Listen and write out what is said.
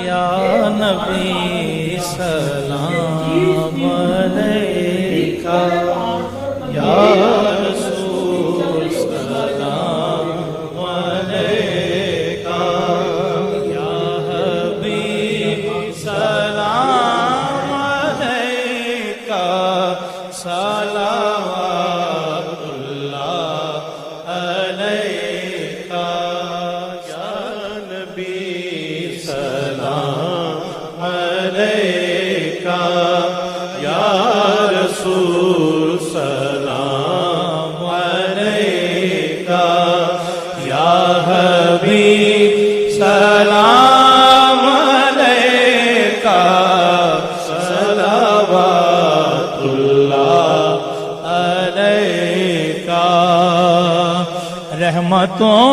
یا نبی سلام علیکہ، یا رسول سلام علیکہ، یا حبیب سلام علیکہ، صلوات اللہ علیکہ، یا نبی سلام علیکہ، یا رسول سلام علیکہ، یا حبیب سلام علیکہ، صلوات اللہ علیکہ۔ رحمتوں